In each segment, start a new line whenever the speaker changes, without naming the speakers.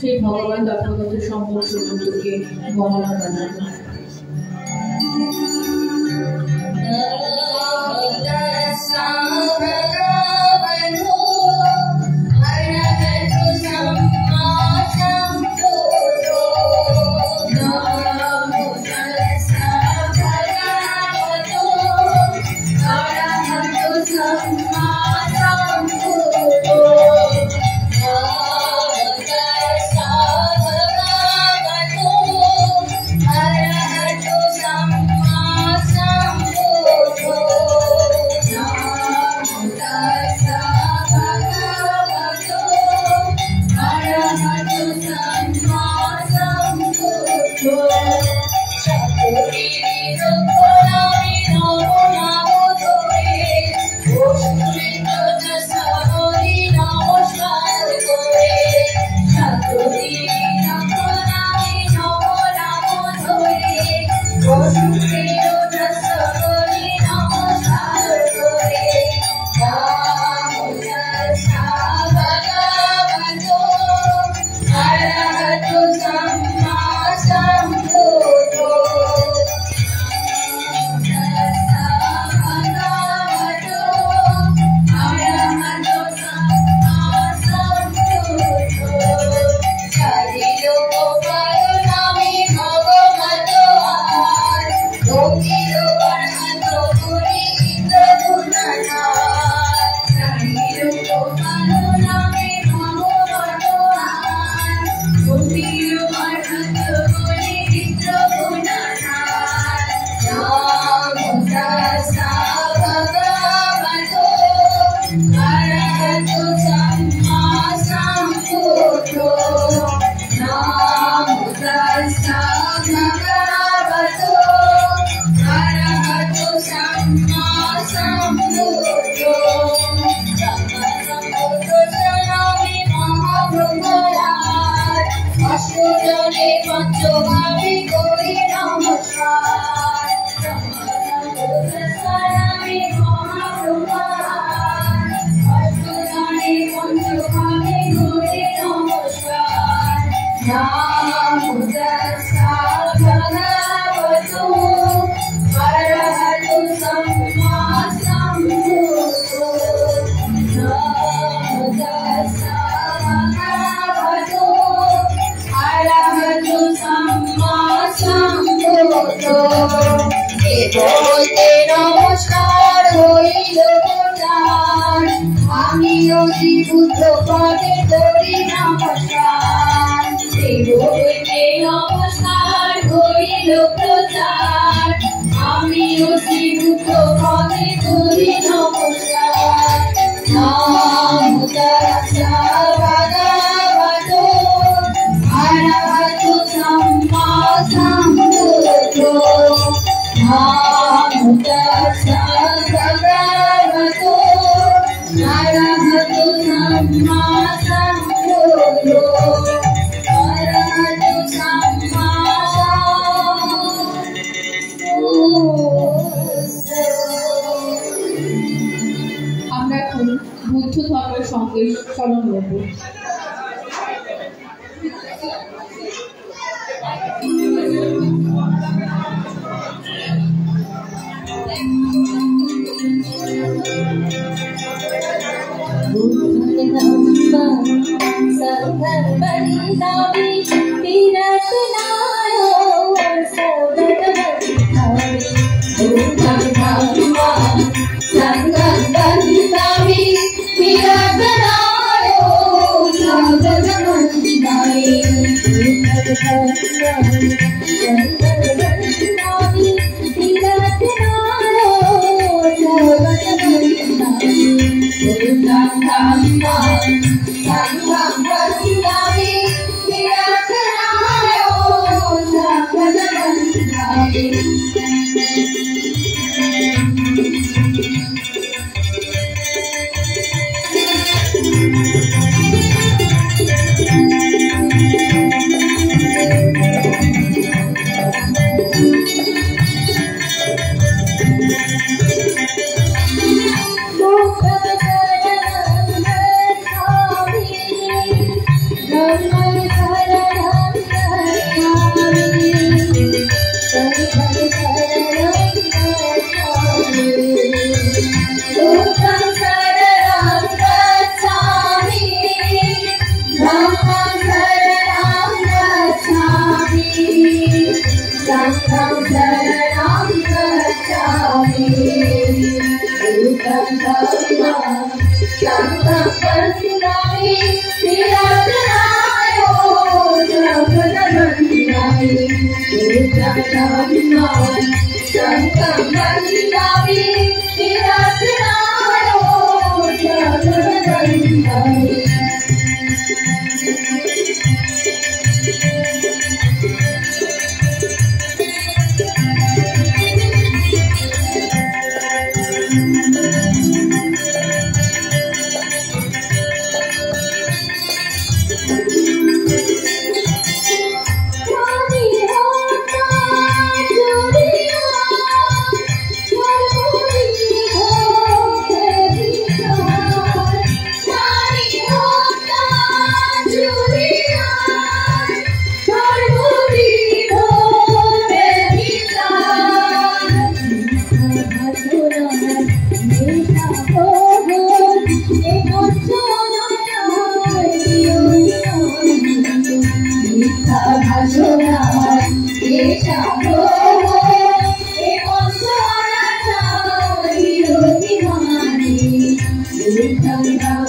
সেই ভগবান তথাগত সম্যক শ্রীমন্ত্রকে গণনা বানাবো। বুদ্ধ ধর্মের সঙ্গে চলন করব। মিথ্যা ভাষণার এ সাধো এ অন্তরাচার বিরোধী মানি সংগ্রাম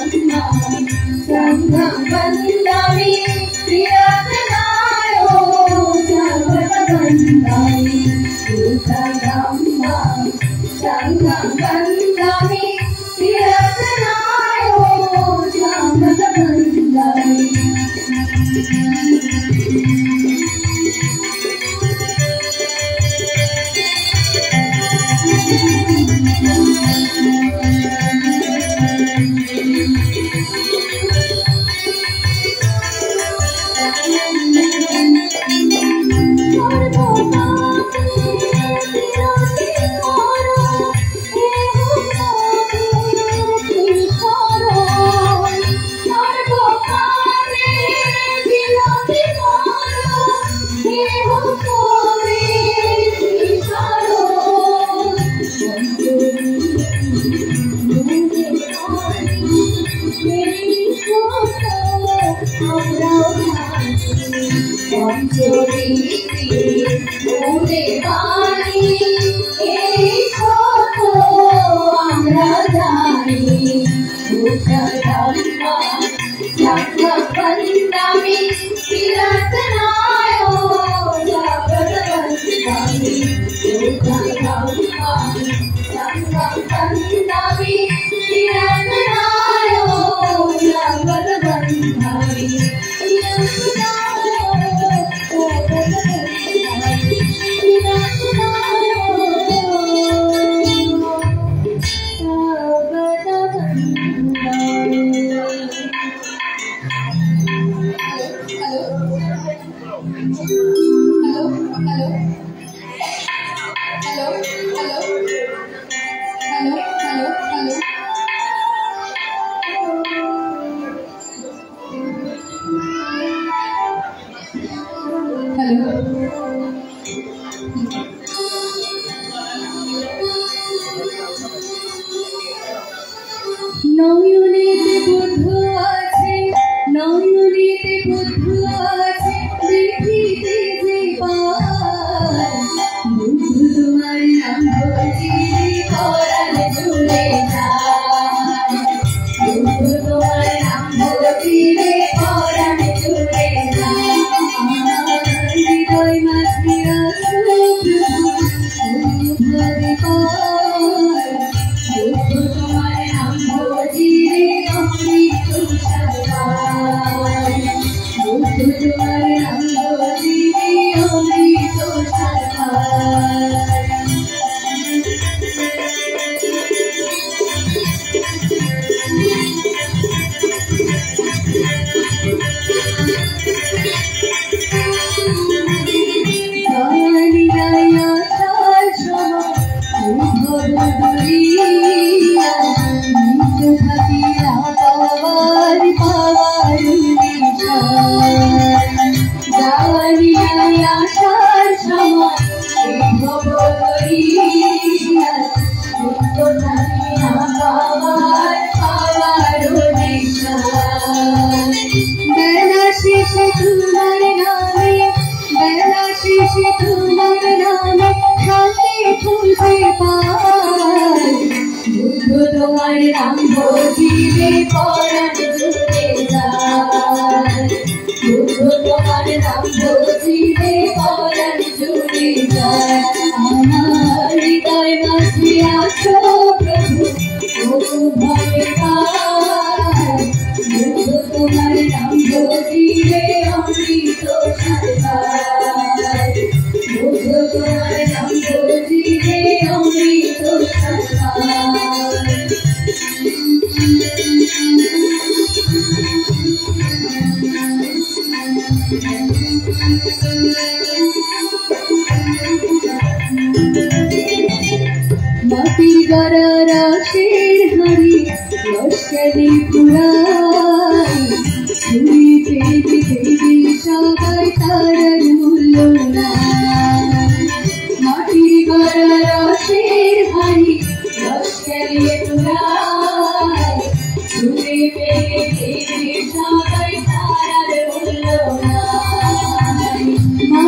সংগ্রাম বন্দামি প্রিয়তনায় সর্ববন্দামি সংগ্রাম সংগ্রাম বন্দামি প্রিয়তনায় সর্ববন্দামি
Thank you.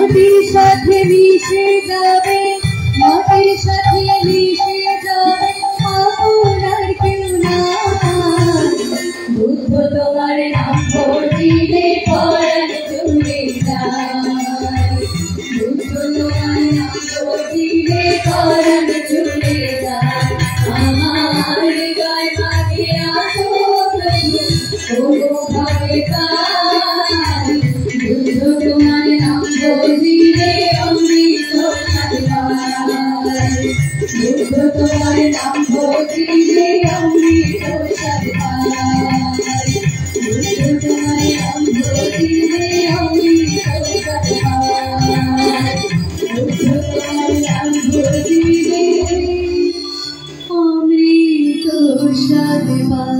মাটির সাথে মিশে যাবে, মাটির সাথে মিশে যাবে, আপনার কেউ না। বুদ্ধ তোমার নাম বলিলে পরাণ চলে যায়, বুদ্ধ তোমার নাম বলিলে পরাণ চলে যায়। আমার হৃদয় মাঝে আসো প্রভু, ভাবে পাই, বুদ্ধ তোমার নাম বলিলে অমৃত পাই, বুদ্ধ তোমার নাম বলিলে অমৃত পাই, বুদ্ধ তোমার নাম বলিলে অমৃত পাই, বুদ্ধ তোমার নাম বলিলে অমৃত স্বাদ পাই।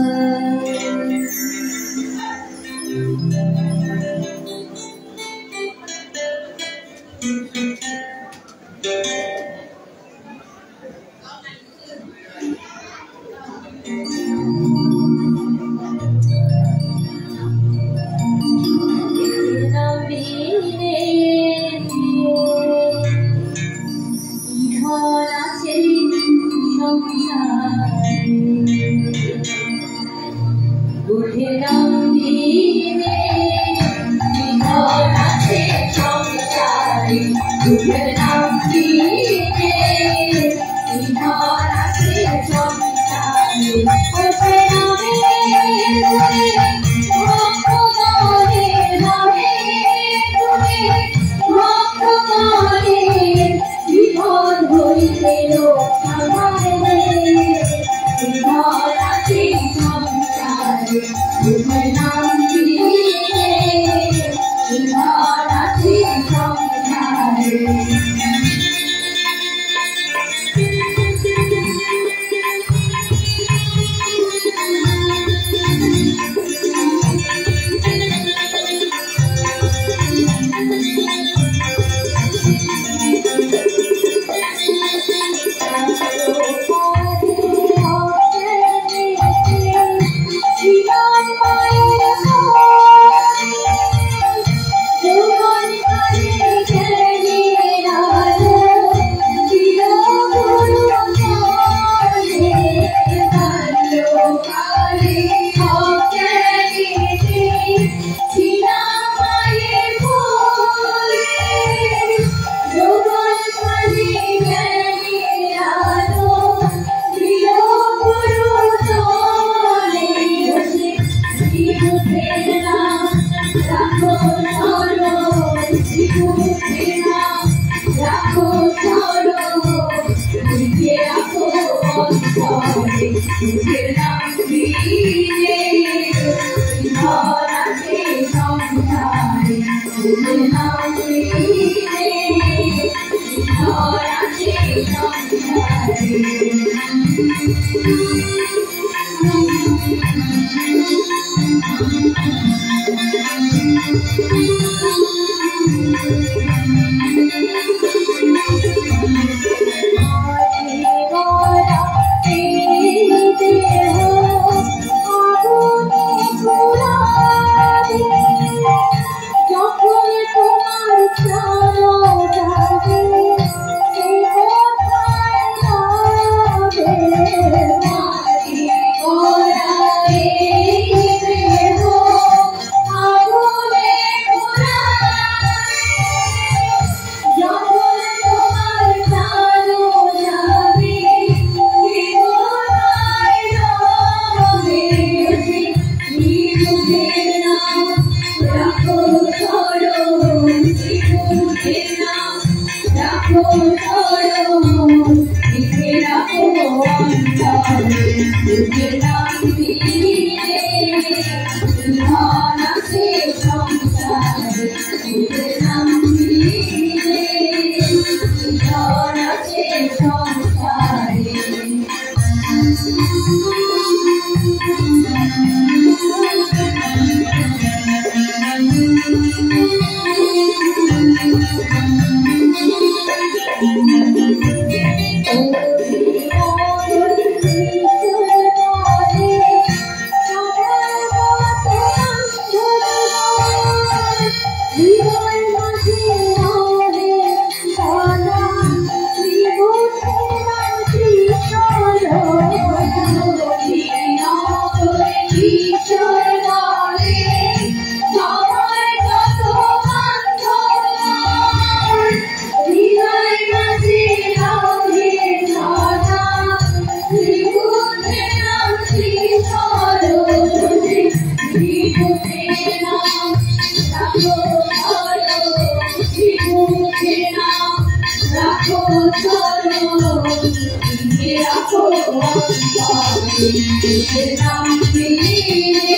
রাখো অন্তরে তোদের নাম নিয়ে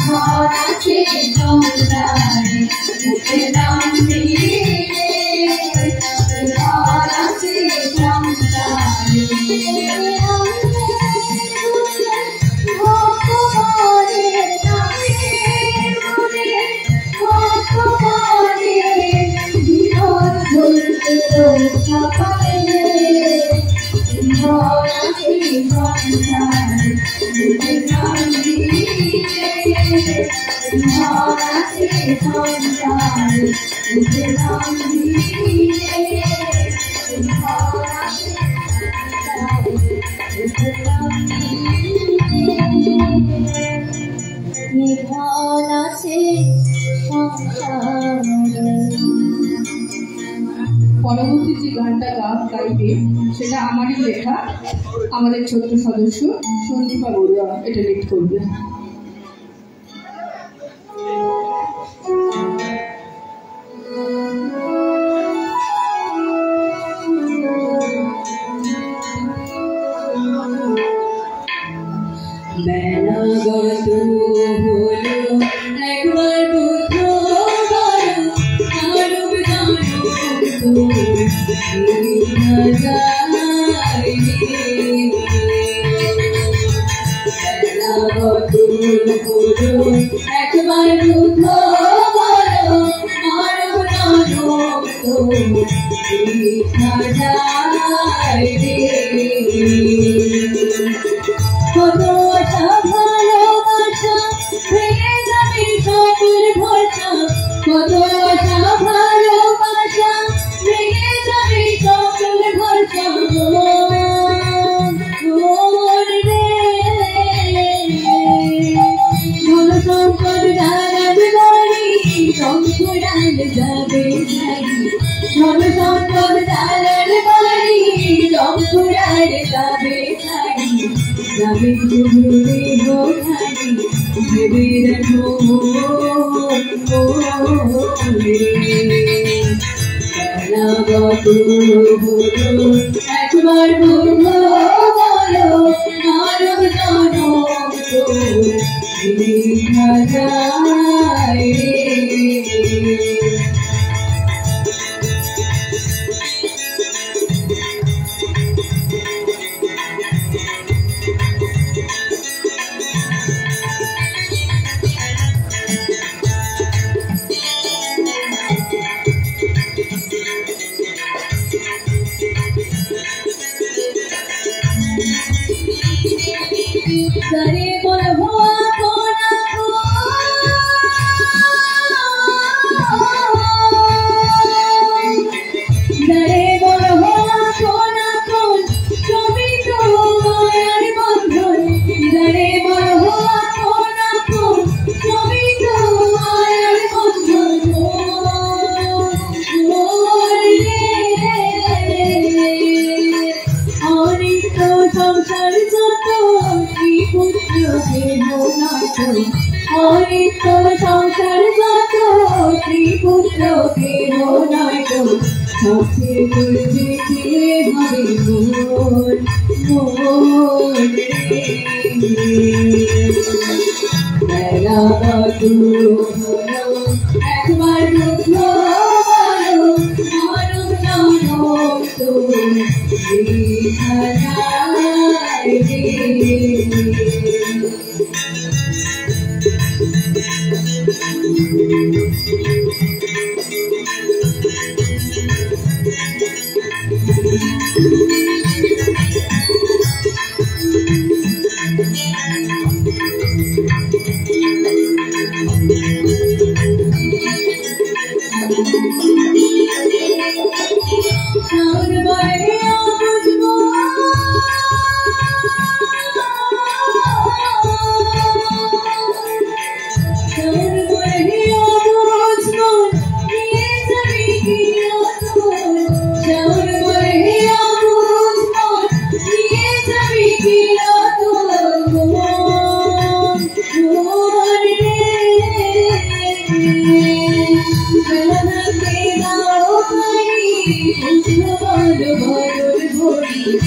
ঘর আছে সংসারে তোদের নাম নিয়ে ঘর আছে সংসারে ভগবানের নামে মনে ভগবানের জীবন ধরতে রক্ষা পাবে ঘর আছে সংসারে তোদের নাম নিয়ে ঘর আছে সংসারে তোদের নাম নিয়ে ঘর আছে
পরবর্তী যে গানটা গাইবে সেটা আমারই লেখা, আমাদের ছোট্ট সদস্য সন্দীপা বড়ুয়া এটা লিড করবে।
বেলা গত হলো একবার বুঝো বলো মানব জানো বেলা গত হলো একবার বুঝো বলো মানব জানো কত আশা ভালোবাসা ভেঙে যাবে সকল ভরসা কত আশা ভালোবাসা ভেঙে যাবে সকল ভরসা ধন সম্পদ দাঁড়াবে বাড়ি সংসার যাবে ধন সম্পদ দাঁড়াবে বাড়ি সংসার যাবে যাবে ভেবে হোখানি ভেবে রাখো বেলা গত হলো একবার বলো বলো মানব জানো তো দেখা যায় करे बोल हुआ कोना को करे बोल हुआ कोना को छवि तो मायार बंधन करे बोल हुआ कोना को छवि तो मायार बंधन অনেক তো সংসার যত পুত্র দেহ নাচো অনেক তো সংসার যত পুত্র দেহ নাচো সবচে করবে কে হবে মোর মোর বেলা কত হলো একবার বুঝো বলো মানব জানো তো দেখা যায়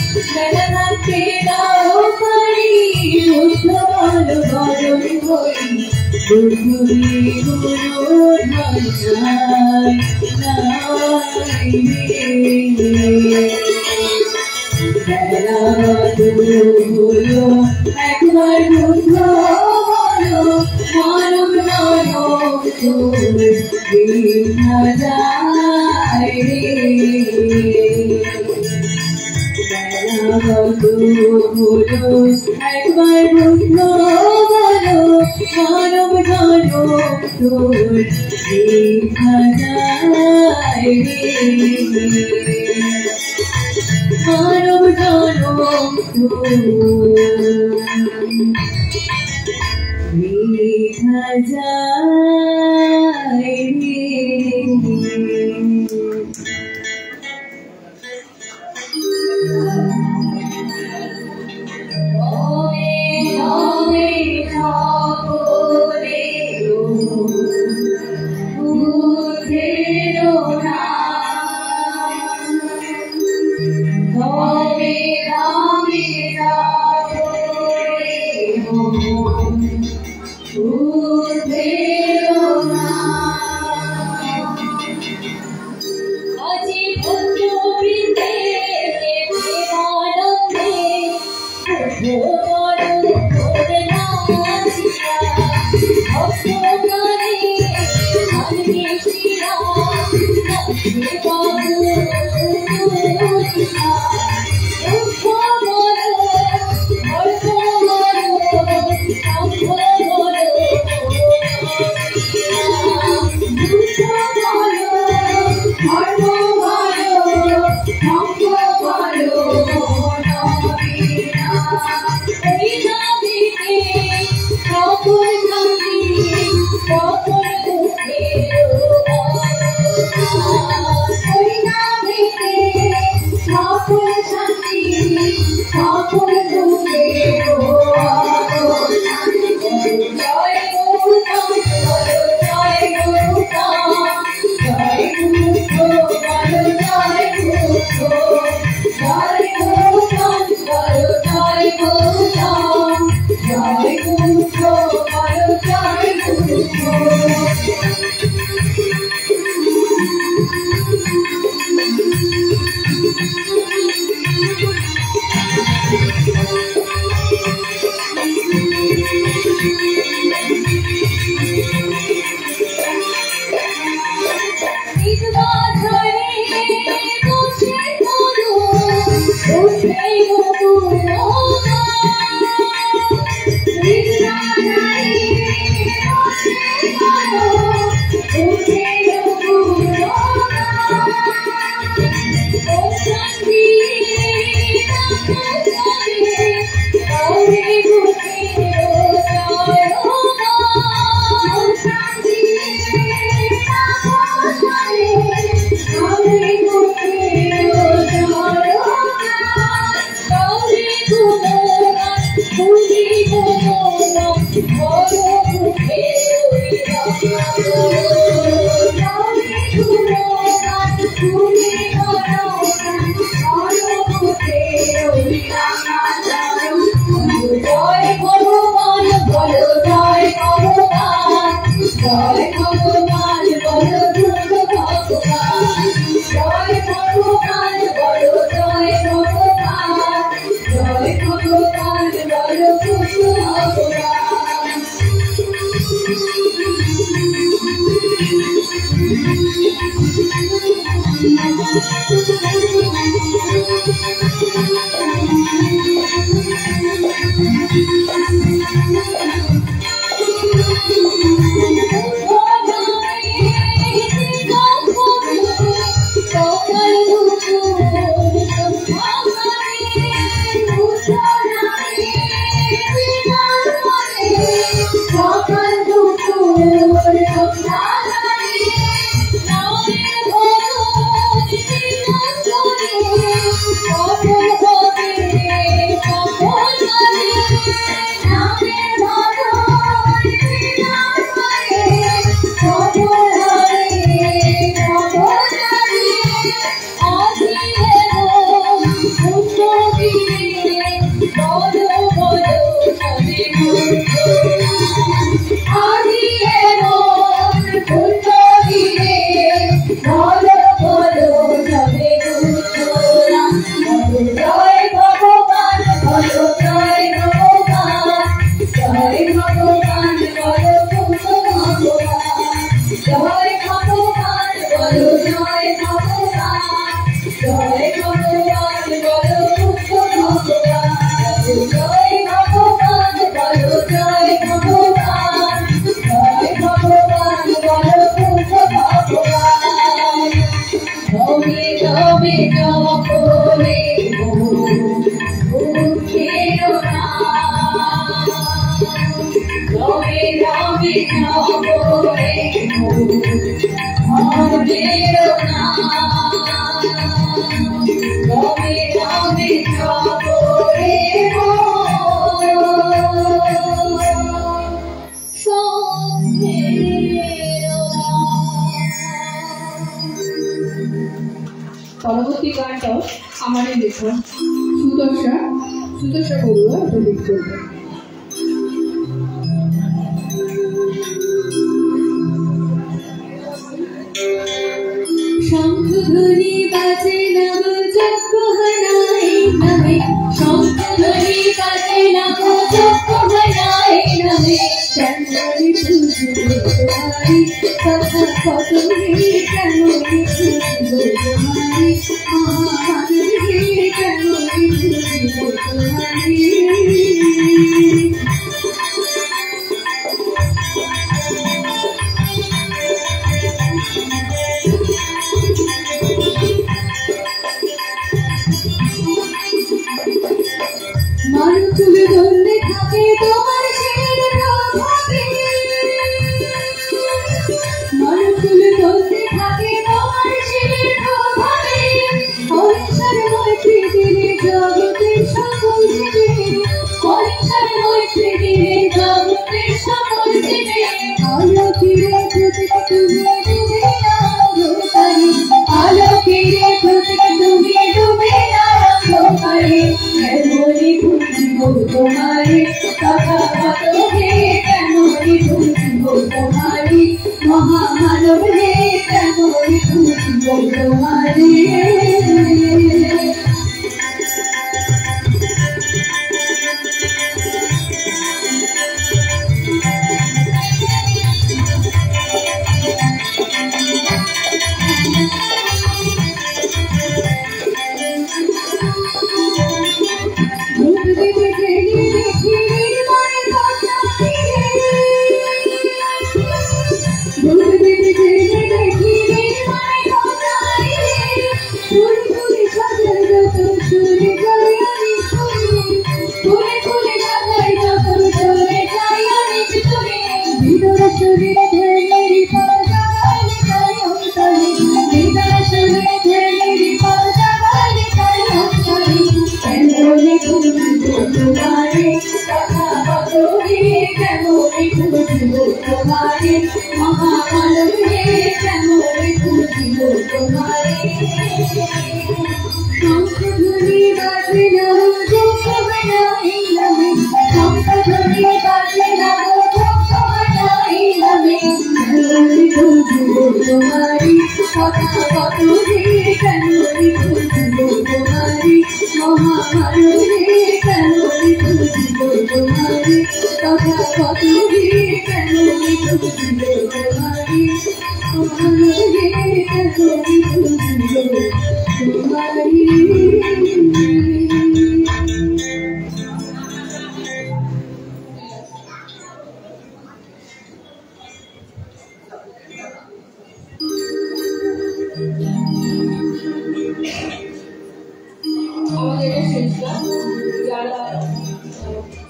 বেলা থাকতে দাও পারি শুদ্ধ বল বরণ হই বুঝবি গুরু নাই বেলা হলো একবার বুঝ বলো মানব মানব দেখা যায় রে হলো একবার বুঝ বলো মানব মানব দেখা যায় রে মানব মানব দেখা যায় রে জয় ভগবান বলো ভগবান, জয় ভগবান বলো জয় ভগবান, জয় ভগবান বলো ভগবান। তবে তবে জপরে উঠেও না, তবে তবে জপরে উঠেও না, তবে তবে জপরে
পরবর্তী গানটাও আমারই লেখা, সুদর্শা বড়ুয়া এটা লিখ করবে।
শঙ্খধ্বনি বাজে না গো যজ্ঞ হনাই নামে, শঙ্খধ্বনি বাজে না গো যজ্ঞ হনাই নামে, চন্দ্রনি পুজো তোমারি কথা কত হে কেমনি পুজো তোমারি, মহামানব হে কেমনি পুজো তোমারি। মানকুল ধরলে থাকে তোমার শিরের প্রভাবে, মানকুল ধরলে থাকে তোমার শিরের প্রভাবে, অহিংসার মৈত্রী দিলে জগতের সকল জীবে, অহিংসার মৈত্রী দিলে জগতের সকল জীবে, আলোকিরে প্রতীক তুমি ডুবে আলোকারে, আলোকিরে প্রতীক তুমি ডুবে আলোকারে, কেমনি বুঝিব তোমারে তথাগত হে, কেমনি বুঝিব তোমারে মহামানব হে, কেমনি বুঝিব তোমারে। মহামানব হে কেমনি বুঝিব তোমারে, শঙ্খধ্বনি বাজে না যজ্ঞ হনাই নামে, শঙ্খধ্বনি বাজে না যজ্ঞ হনাই নামে, কেমনি বুঝিব তোমারে তথাগত হে, কেমনি বুঝিব তোমারে মহামানব হে, কেমনি বুঝিব তোমারে তথাগত হে, কেমনি বুঝিব তোমারে মহামানব হে, কেমনি বুঝিব তোমারে।
আমাদের এটা শেষ গান। যারা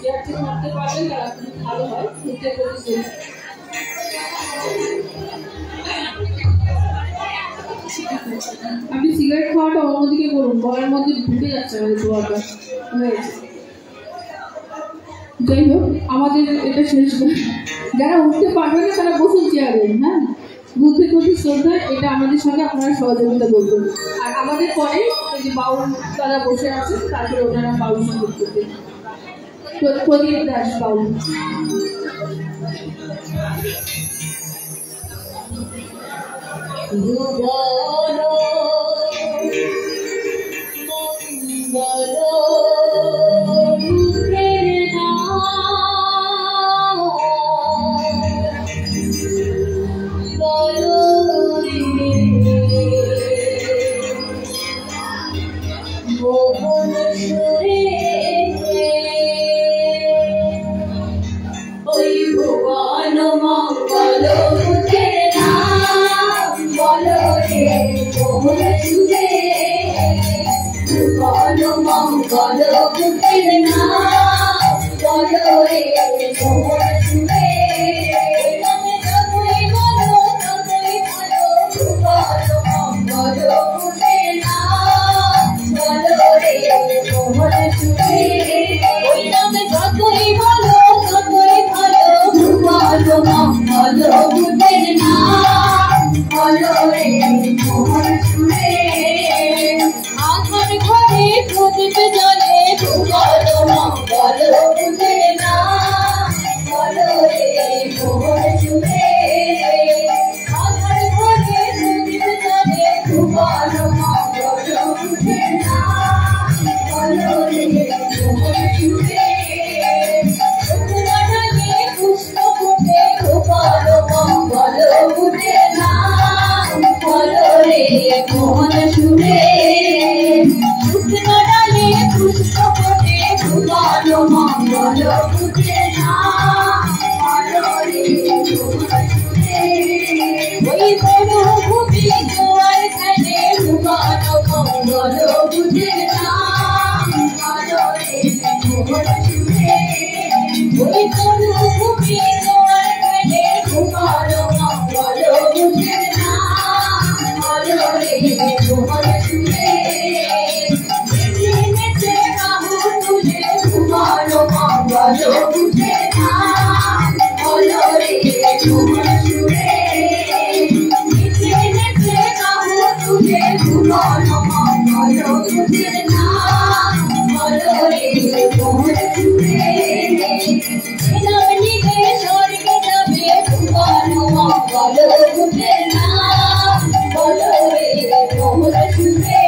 চেয়ারটি থাকতে পারবেন তারা খুব ভালো হয়, শুনতে করে শেষ। আপনি সিগারেট খাওয়াটা অন্যদিকে করুন, গলার মধ্যে ঢুকে যাচ্ছে আমাদের ধোয়াটা হয়েছে। যাই হোক, আমাদের এটা শেষ গান। যারা উঠতে পারবেন না তারা বসুন চেয়ারে, হ্যাঁ, বুদ্ধি প্রতি শ্রদ্ধা, এটা আমাদের সঙ্গে আপনারা সহযোগিতা করবেন। আর আমাদের পরে এই যে বাউল দাদা বসে আছে, তারপরে ওনারা বাউল সঙ্গীত করবেন। প্রদীপ দাস বাউল।
মোহন সুরে বলো মঙ্গল বুকের নাম বলো রে মোহন সুরে যতই বলো ততই ভালো বলো মঙ্গল বুকের নাম বলো রে মোহন সুরে ওই নামে যতই বলো ততই ভালো বলো মঙ্গল বুকের নাম বলো রে মোহন সুরে আধার ঘরে প্রদীপ জ্বলে বলো মঙ্গল বুকের নাম বলো রে মোহন সুরে আধার ঘরে প্রদীপ জ্বলে বলো মঙ্গল বুকের নাম বলো রে মোহন সুরে পুষ্প ফুটে বলো মঙ্গল বুকের নাম বলো রে মোহন সুরে শুকনো ডালে পুষ্প ফোটে বলো মঙ্গল বুকের নাম বলো রে মোহন সুরে ওই মরুভূমি জোয়ার খেলে বলো মঙ্গল বুকের নাম বলো রে মোহন সুরে ওই মরুভূমি জোয়ার খেলে বলো মঙ্গল বুকের নাম বলো রে মোহন সুরে নেচে বাহু তুলে বলো মঙ্গল বুকের নাম বলো রে মোহন সুরে নেচে বাহু তুলে বলো মঙ্গল বুকের নাম বলো রে মোহন সুরে নিলে স্বর্গে যাবে বলো মঙ্গল বুকের নাম বলো রে মোহন সুরে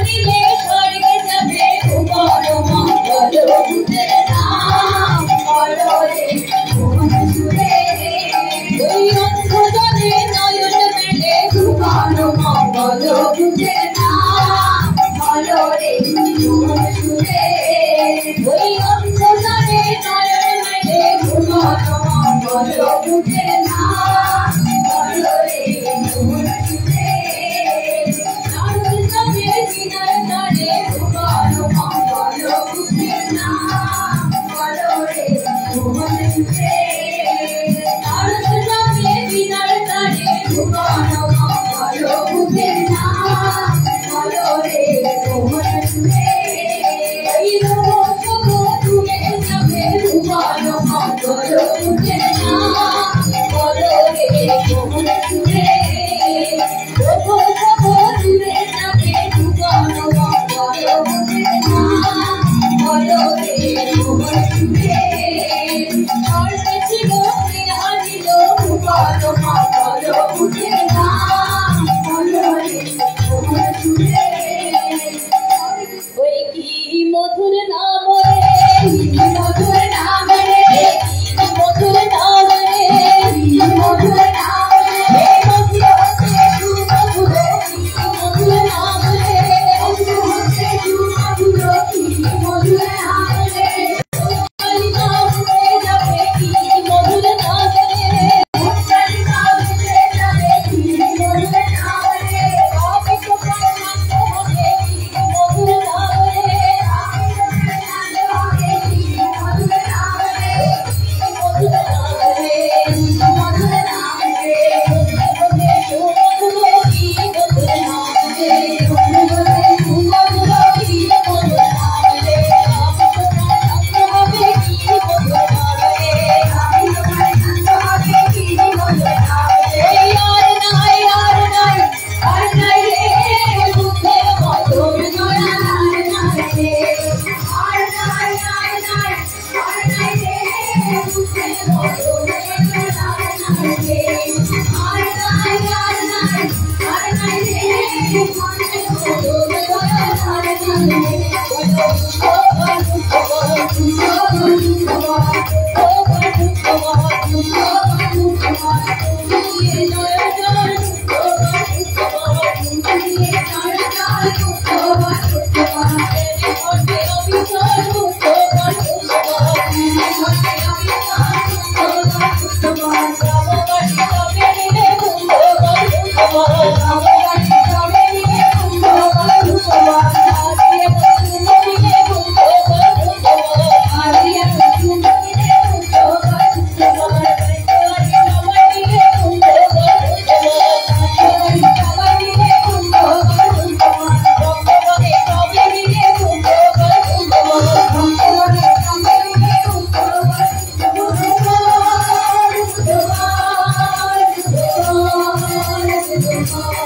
নিলে স্বর্গে যাবে বলো মঙ্গল বুকের নাম বলো রে মোহন সুরে ওই অন্ধ জলে নয়ন মেলে বলো মঙ্গল বুকের নাম তোমার